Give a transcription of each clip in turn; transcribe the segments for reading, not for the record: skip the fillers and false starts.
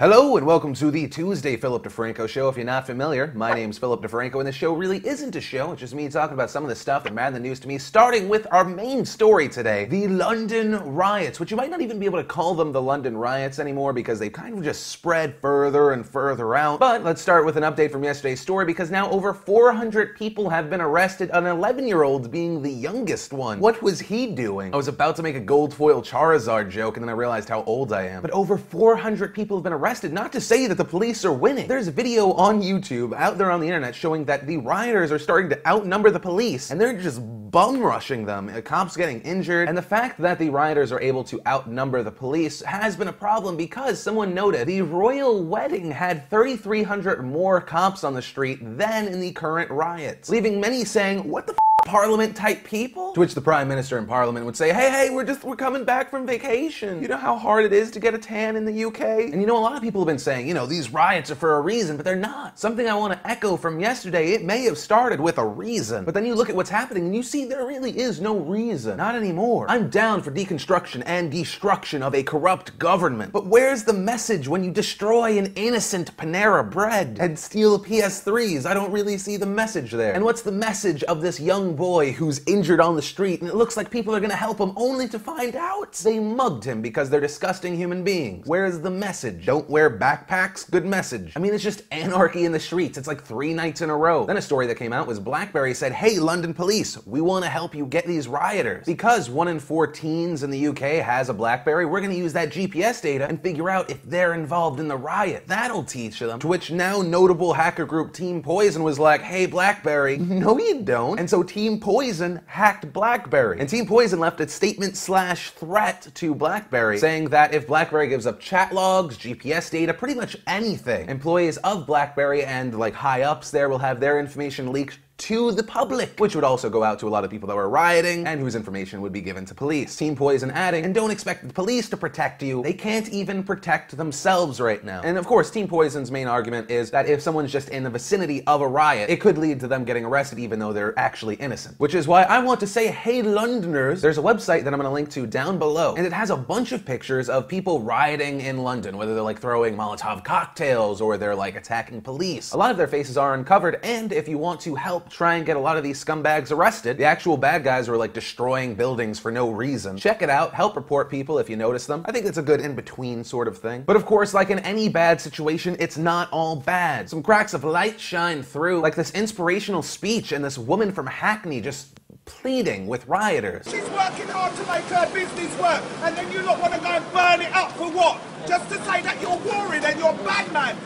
Hello and welcome to the Tuesday Philip DeFranco Show. If you're not familiar, my name's Philip DeFranco, and this show really isn't a show. It's just me talking about some of the stuff that mattered in the news to me, starting with our main story today, the London riots, which you might not even be able to call them the London riots anymore because they've kind of just spread further and further out. But let's start with an update from yesterday's story because now over 400 people have been arrested, an 11-year-old being the youngest one. What was he doing? I was about to make a gold foil Charizard joke and then I realized how old I am. But over 400 people have been arrested. Not to say that the police are winning. There's a video on YouTube out there on the internet showing that the rioters are starting to outnumber the police and they're just bum rushing them. Cops getting injured. And the fact that the rioters are able to outnumber the police has been a problem because someone noted the royal wedding had 3,300 more cops on the street than in the current riots, leaving many saying, what the Parliament type people? To which the Prime Minister in Parliament would say, hey, we're coming back from vacation. You know how hard it is to get a tan in the UK? And you know, a lot of people have been saying, you know, these riots are for a reason, but they're not. Something I want to echo from yesterday, it may have started with a reason, but then you look at what's happening and you see there really is no reason. Not anymore. I'm down for deconstruction and destruction of a corrupt government, but where's the message when you destroy an innocent Panera Bread and steal PS3s? I don't really see the message there. And what's the message of this young boy who's injured on the street and it looks like people are gonna help him only to find out they mugged him because they're disgusting human beings? Where's the message? Don't wear backpacks? Good message. I mean, it's just anarchy in the streets. It's like 3 nights in a row. Then a story that came out was BlackBerry said, hey, London police, we want to help you get these rioters. Because 1 in 4 teens in the UK has a BlackBerry, we're gonna use that GPS data and figure out if they're involved in the riot. That'll teach them. To which now notable hacker group Team Poison was like, hey, BlackBerry, no you don't. And so Team Poison hacked BlackBerry. And Team Poison left a statement/threat to BlackBerry saying that if BlackBerry gives up chat logs, GPS data, pretty much anything, employees of BlackBerry and like high ups there will have their information leaked to the public, which would also go out to a lot of people that were rioting and whose information would be given to police. Team Poison adding, and don't expect the police to protect you. They can't even protect themselves right now. And of course, Team Poison's main argument is that if someone's just in the vicinity of a riot, it could lead to them getting arrested even though they're actually innocent. Which is why I want to say, hey Londoners, there's a website that I'm gonna link to down below, and it has a bunch of pictures of people rioting in London, whether they're like throwing Molotov cocktails or they're like attacking police. A lot of their faces are uncovered, and if you want to help try and get a lot of these scumbags arrested, the actual bad guys were like destroying buildings for no reason. Check it out, help report people if you notice them. I think it's a good in-between sort of thing. But of course, like in any bad situation, it's not all bad. Some cracks of light shine through, like this inspirational speech and this woman from Hackney just pleading with rioters. She's working hard to make her business work, and then you lot want to go and burn it up for what? Just to say that you're worried and you're bad man.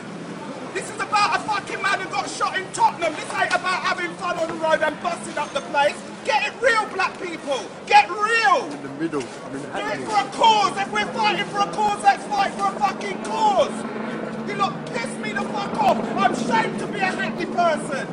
This is about a fucking man who got shot in Tottenham. This ain't about having fun on the road and busting up the place. Get it real, black people. Get real. In the middle. Do it for a cause. If we're fighting for a cause, let's fight for a fucking cause. You lot piss me the fuck off. I'm ashamed to be a Hackney person.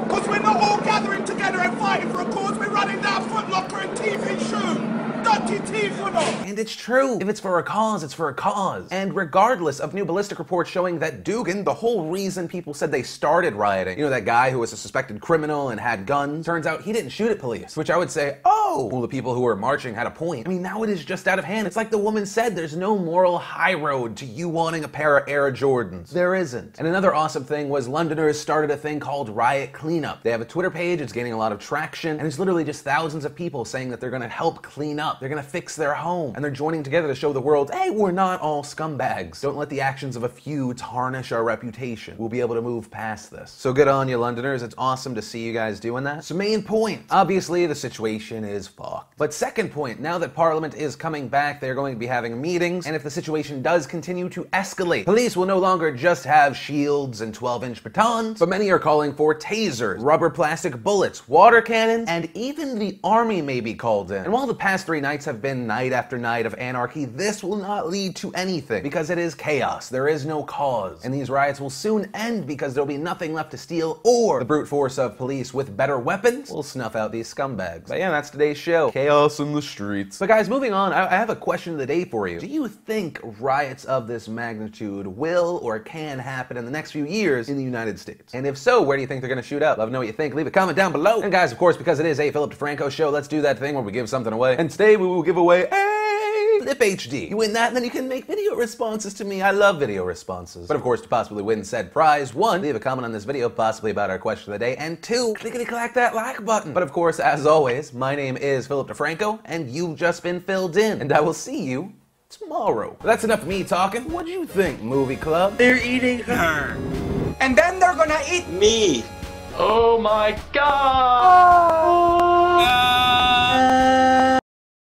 Because we're not all gathering together and fighting for a cause. We're running down Foot Locker and TV Shoe. And it's true. If it's for a cause, it's for a cause. And regardless of new ballistic reports showing that Dugan, the whole reason people said they started rioting, you know, that guy who was a suspected criminal and had guns, turns out he didn't shoot at police. Which I would say, oh, well, the people who were marching had a point. I mean, now it is just out of hand. It's like the woman said, there's no moral high road to you wanting a pair of Air Jordans. There isn't. And another awesome thing was Londoners started a thing called Riot Cleanup. They have a Twitter page, it's gaining a lot of traction, and it's literally just thousands of people saying that they're gonna help clean up. They're gonna fix their home, and they're joining together to show the world, hey, we're not all scumbags. Don't let the actions of a few tarnish our reputation. We'll be able to move past this. So good on you, Londoners. It's awesome to see you guys doing that. So main point, obviously the situation is fucked. But second point, now that Parliament is coming back, they're going to be having meetings, and if the situation does continue to escalate, police will no longer just have shields and 12-inch batons, but many are calling for tasers, rubber plastic bullets, water cannons, and even the army may be called in. And while the past 3 nights have been night after night of anarchy, this will not lead to anything because it is chaos. There is no cause. And these riots will soon end because there'll be nothing left to steal, or the brute force of police with better weapons will snuff out these scumbags. But yeah, that's today's show. Chaos in the streets. But guys, moving on, I have a question of the day for you. Do you think riots of this magnitude will or can happen in the next few years in the United States? And if so, where do you think they're gonna shoot up? Love to know what you think. Leave a comment down below. And guys, of course, because it is a Philip DeFranco show, let's do that thing where we give something away. And today we will give away a Lip HD. You win that, and then you can make video responses to me. I love video responses. But of course, to possibly win said prize, 1, leave a comment on this video, possibly about our question of the day, and 2, clickety-clack that like button. But of course, as always, my name is Philip DeFranco, and you've just been filled in, and I will see you tomorrow. That's enough of me talking. What do you think, movie club? They're eating her. And then they're gonna eat Me. Oh my God!